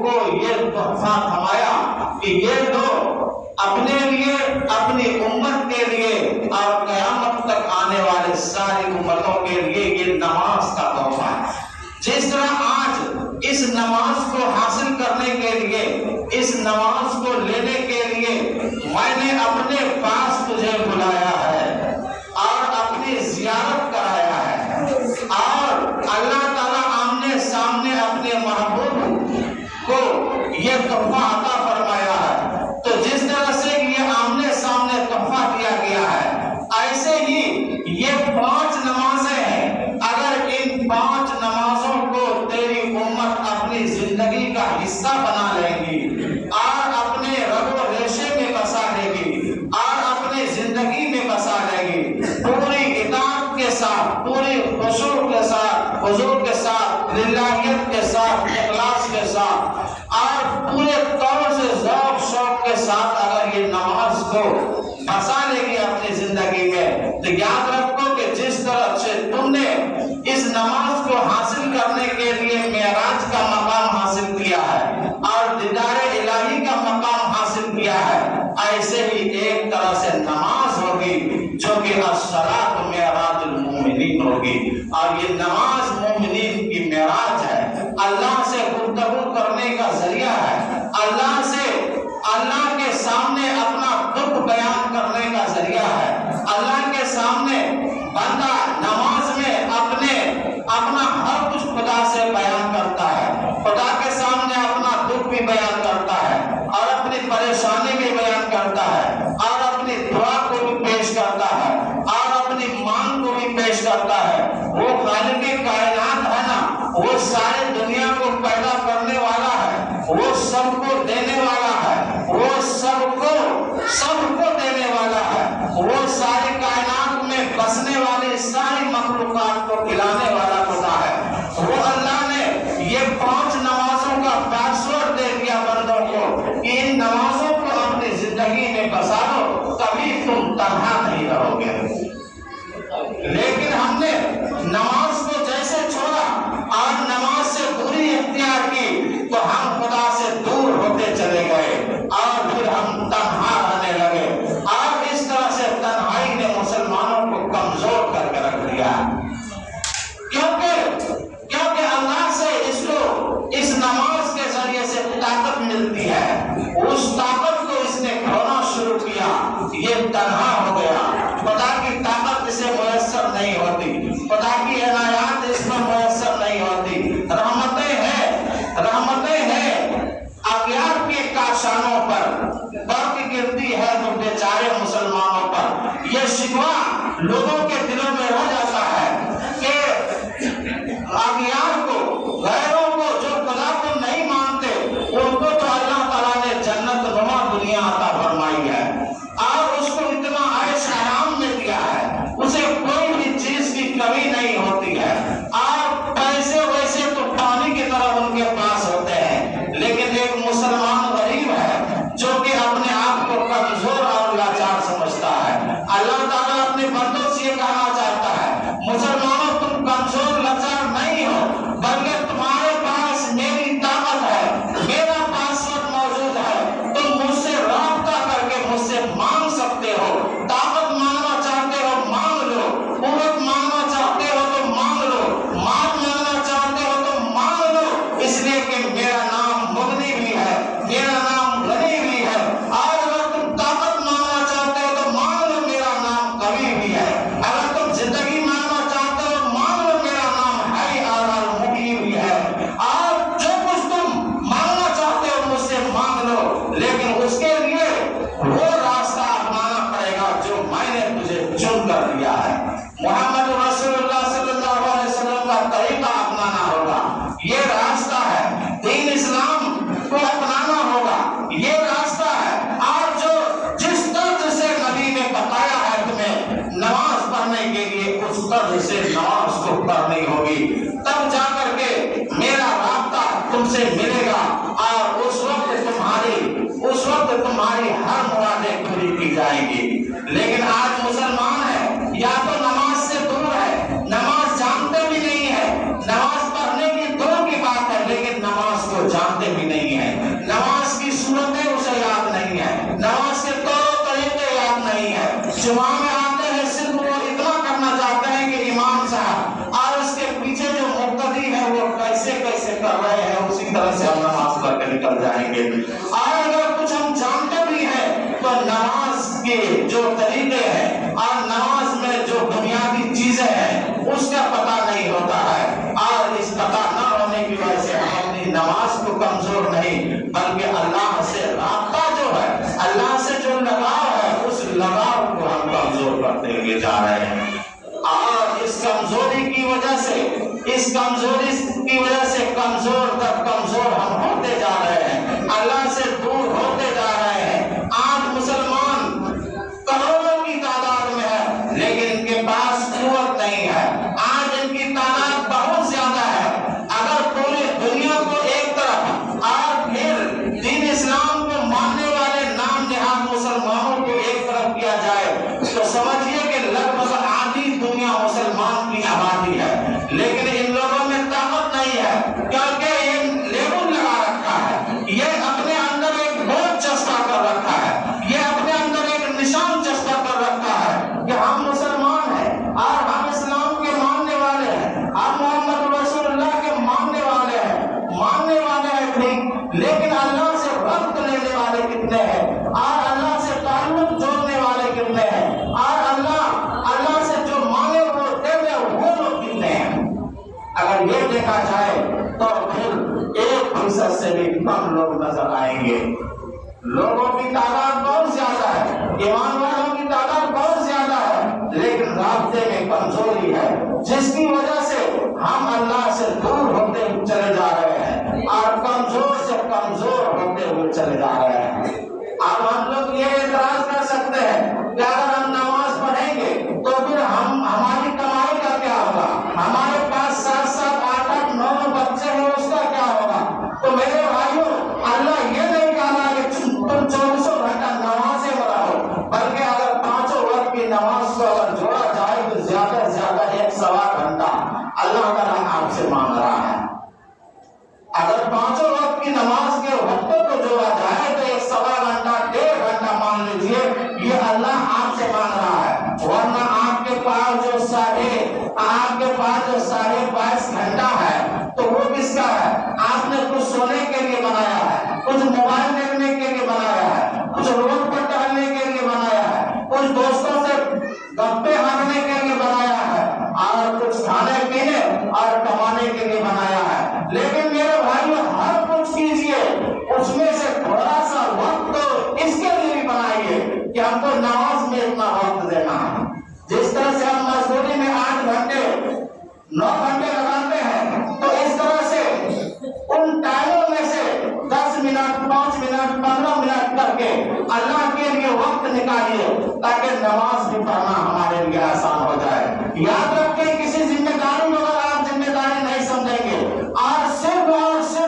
کو یہ تحفہ تھمایا کہ یہ دو اپنے لیے، اپنی امت کے لیے اور قیامت تک آنے والے ساری امتوں کے لیے یہ نماز کا تحفہ ہے۔ جس طرح آج اس نماز کو حاصل کرنے کے لیے، اس نماز کو لینے کے لیے میں نے اپنے پاس تجھے بلایا ہے اور اپنی زیارت کرایا ہے، اور اللہ تعالیٰ آمنے سامنے اپنے محبوب کو یہ تحفہ عطا فرمایا ہے، تو جس طرح سے یہ آمنے سامنے تحفہ دیا گیا ہے، ایسے ہی یہ 5 نمازیں ہیں۔ اگر ان 5 نمازوں کو تیری امت اپنی زندگی کا حصہ بنا لے گی اور اپنے رگ و ریشے میں بسا لے گی اور اپنی زندگی میں بسا لے گی، پوری اطاعت کے ساتھ، پوری خشوع کے ساتھ، حضور کے ساتھ، للہیت کے ساتھ، اخلاص کے ساتھ اور پورے طور سے ذوق شوق کے ساتھ اگر یہ نماز کو بسا لے گی اپنی زندگی میں، تو یاد رکھو کہ جس طرح سے تم نے اس نماز کو حاصل کرنے کے لیے معراج کا مقام حاصل کیا ہے اور دیدار الہی کا مقام حاصل کیا ہے، ایسے ہی ایک طرح سے نماز ہوگی جو کہ الصلاۃ معراج المومنین ہوگی، اور یہ نماز مومنین کی معراج ہے، اللہ سے گفتگو کرنے کا ذریعہ ہے، اللہ کے سامنے اپنا دکھ بیان کرنے کا ذریعہ ہے۔ اللہ کے سامنے بندہ نماز میں اپنا ہر کچھ خدا سے بیان کرتا ہے، خدا کے سامنے اپنا دکھ بھی بیان کرتا ہے اور اپنی پریشانی بھی بیان کرتا ہے اور اپنی دعا کو بھی پیش کرتا ہے اور اپنی مانگ کو بھی پیش کرتا ہے۔ وہ خالق کائنات ہے نا، وہ سارے دنیا کو پیدا کرنے والا ہے، وہ سب کو دینے والا ہے، وہ سب کو دینے والا ہے، وہ ساری کائنات میں بسنے والی ساری مخلوقات کو کھلانے والا خدا ہے۔ وہ اللہ نے یہ 5 نمازوں کا پاسورڈ دے دیا بندوں کو کہ ان نمازوں کو اپنی زندگی میں بسا دو، کبھی تم تنہا نہیں رہو گے۔ لیکن ہم نے نماز کو جیسے چھوڑا اور نماز سے دوری اختیار کی تو ہم خدا سے دور ہوتے چلے گئے اور پھر ہم تنہا رہنے لگے، اور اس طرح سے تنہائی نے مسلمانوں کو کمزور کر کے رکھ دیا، کیونکہ اللہ سے اس نماز کے ذریعے سے طاقت ملتی ہے، اس طاقت کو اس نے کھونا شروع کیا، یہ تنہا ہو گیا۔ خدا کی طاقت اسے میسر نہیں ہوتی، خدا کی عنایات اس میں میسر نہیں ہوتی۔ رحمتیں ہیں اغیار کے کاشانوں پر، برق گرتی ہے تو بیچارے مسلمانوں پر۔ یہ شکوہ لوگوں کے دلوں میں رہ جاتا ہے کہ اغیار کو، غیروں کو، جو خدا کو نہیں مانتے، ان کو تو اللہ تعالیٰ نے جنت نما دنیا عطا فرمائی ہے اور اس کو اتنا عیش آرام میں دیا ہے، اسے کوئی بھی چیز کی کمی نہیں ہوتی ہے، اور پیسے ویسے تو پانی کی طرح ان کے پاس ہوتے ہیں، لیکن ایک مسلمان غریب ہے جو کہ اپنے آپ کو کمزور اور لاچار سمجھتا ہے۔ اللہ تعالیٰ اپنے بندوں سے یہ زبان میں آتے ہیں صرف وہ اتنا کرنا چاہتے ہیں کہ امام صاحب اور اس کے پیچھے جو مقتدی ہے وہ کیسے کیسے کر رہے ہیں اسی طرح سے ہم نماز پڑھ کے نکل جائیں گے. اور اگر کچھ ہم جانتے بھی ہیں تو نماز کے جو طریقے ہیں اور نماز میں جو بنیادی چیزیں ہیں اس کا پتہ نہیں ہوتا ہے. اور اس پتہ نہ ہونے کی وجہ سے ہم اپنی نماز کو کمزور نہیں بلکہ اللہ سے رابطہ جو ہے, اللہ سے جو لگاؤ ہے, اس لگاؤ کو ہم کمزور کرتے ہوئے جا رہے ہیں. اور اس کمزوری کی وجہ سے کمزور تک کمزور ہم ہوتے جا رہے ہیں, اللہ سے دور ہوتے جا رہے ہیں. آج مسلمان کروڑوں کی تعداد میں ہے لیکن ان کے پاس قوت نہیں ہے. آج ان کی تعداد بہت زیادہ ہے. اگر پوری دنیا کو ایک طرف اور پھر دین اسلام کو ماننے والے نام نہاد مسلمانوں کو ایک طرف کیا جائے تو سمجھیے کہ لگ بھگ آدھی دنیا مسلمان کی آبادی ہے. لیکن ان لوگوں میں طاقت نہیں ہے کیونکہ یہ لیبل لگا رکھا ہے, یہ اپنے اندر ایک بوجھ چسپا کر رکھا ہے, یہ اپنے اندر ایک نشان چسپا کر رکھا ہے کہ ہم مسلمان ہیں اور ہم اسلام کے ماننے والے ہیں, ہم محمد رسول اللہ کے ماننے والے ہیں ٹھیک, لیکن اللہ سے ربط لینے والے کتنے ہیں اور اللہ سے تعلق جوڑنے والے کتنے ہیں اور اللہ سے جو مانگے وہ دے دے وہ لوگ کتنے ہیں. اگر یہ دیکھا جائے تو پھر 1% سے بھی کم لوگ نظر آئیں گے. لوگوں کی تعداد بہت زیادہ ہے, ایمان والوں کی تعداد بہت زیادہ ہے, لیکن رابطے میں کمزوری ہے جس کی وجہ سے ہم اللہ سے دور ہوتے ہوئے چلے جا رہے ہیں اور کمزور سے کمزور ہوتے ہوئے چلے جا رہے ہیں. اب ہم لوگ یہ اعتراض کر سکتے ہیں کہ اگر ہم نماز پڑھیں گے تو پھر ہماری کمائی کا کیا ہوگا, ہمارے پاس 7 8 9 بچے ہیں اس کا کیا ہوگا. تو میرے بھائیوں, اللہ یہ نہیں کہا کہ تم 24 گھنٹہ نمازیں رہو, بلکہ اگر 5 وقت کی نماز کو اگر جوڑا جائے تو زیادہ سے زیادہ 1.25 گھنٹہ اللہ تعالیٰ آپ سے مانگ رہا ہے. اگر 5 وقت کی نماز کے وقتوں کو جوڑا جائے تو 1.25 گھنٹہ 1.5 گھنٹہ مان لیجیے, یہ اللہ آپ سے مانگ رہا ہے. ورنہ آپ کے پاس جو 22.5 گھنٹہ ہے تو وہ کس کا ہے؟ آپ نے کچھ سونے کے لیے بنایا ہے, کچھ موبائل دیکھنے کے لیے بنایا ہے, کچھ روڈ پر ٹہلنے کے لیے بنایا ہے, کچھ دوستوں سے گپے ہانکنے کے لیے بنایا ہے اور کچھ کھانے پینے اور کمانے کے لیے بنایا ہے. لیکن میرے بھائیوں, ہر کچھ کیجیے اس میں سے تھوڑا سا وقت تو اس کے لیے بھی بنائیے کہ ہم کو نماز میں اتنا وقت دینا ہے. جس طرح سے ہم مزدوری میں 8 گھنٹے 9 گھنٹے لگاتے ہیں تو اس طرح سے ان ٹائموں میں سے 10 منٹ 5 منٹ 15 منٹ کر کے اللہ کے لیے وقت نکالیے تاکہ نماز بھی پڑھنا ہمارے لیے آسان ہو جائے. یاد رکھیں, کسی ذمہ داری کو اگر آپ ذمہ داری نہیں سمجھیں گے اور صرف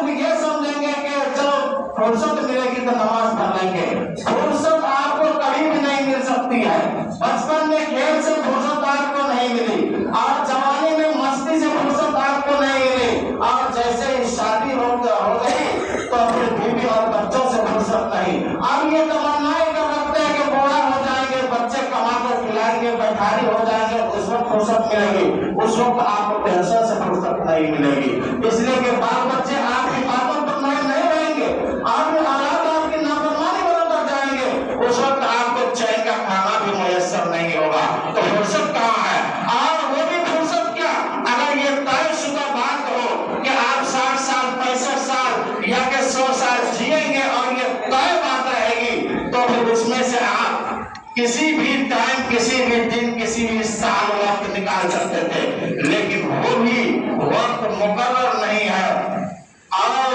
یہ سمجھیں گے کہ چلو فرصت ملے گی تو نماز پڑھ لیں گے, فرصت آپ کو کبھی بھی نہیں مل سکتی ہے. بچپن میں کھیل سے فرصت آپ کو نہیں ملی اور جوانی میں مستی سے فرصت آپ کو نہیں ملی, اور جیسے ہی شادی ہو گئی تو پھر بیوی اور بچوں سے فرصت نہیں. اب یہ تمنائیں کر رکھتے ہیں کہ بوڑھا ہو جائیں گے, بچے کما کر کھلائیں گے, بیٹھاری ہو جائیں گے, اس وقت فرصت ملے گی. اس وقت آپ کو ٹینشن سے فرصت نہیں ملے گی, اس لیے کہ بال بچے آپ کی باتوں پر نہیں رہیں گے, آپ کے حالات آپ کی نافرمانی برابر جائیں گے. اس وقت آپ کو چین کا کھانا بھی میسر نہیں ہوگا. تو فرصت کہاں ہے؟ اور وہ بھی فرصت کیا, اگر یہ طے شدہ بات ہو کہ آپ 60 سال 65 سال یا کہ 100 سال جیئیں گے اور یہ طے بات رہے گی تو پھر اس میں سے آپ کسی بھی ٹائم, کسی بھی دن, کسی بھی سال وقت نکال سکتے تھے, لیکن وہ بھی وقت مقرر نہیں ہے. اور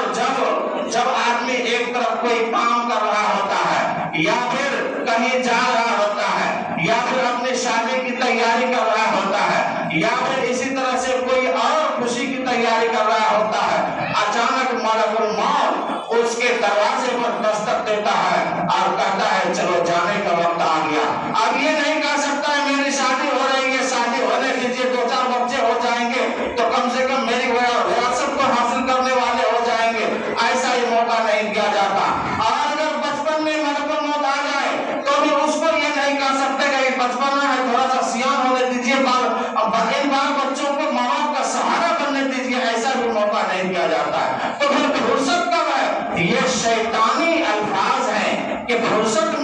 جب آدمی ایک طرف کوئی کام کر رہا ہوتا ہے یا پھر کہیں جا رہا ہوتا ہے یا پھر اپنی شادی کی تیاری کر رہا ہوتا ہے یا پھر اسی طرح سے کوئی اور خوشی کی تیاری کر رہا ہوتا ہے, اچانک ملک الموت اس کے دروازے پر دستک دیتا ہے اور کہتا ہے چلو جانے کا وقت آ گیا. اب یہ نہیں کہہ سکتا ہے میری شادی ہو رہی ہے, شادی ہونے دیجیے, 2-4 بچے ہو جائیں گے تو کم سے کم میری وراثت کو حاصل کرنے والے ہو جائیں گے. ایسا ہی موقع نہیں دیا جاتا. اور اگر بچپن میں ملک الموت آ جائے تو بھی اس کو یہ نہیں کہہ سکتے کہ 55 اور ان بال بچوں کو ماں باپ کا سہارا بننے دیجیے، ایسا بھی موقع نہیں دیا جاتا ہے۔ تو پھر فرصت کب ہے؟ یہ شیطانی الفاظ ہیں کہ فرصت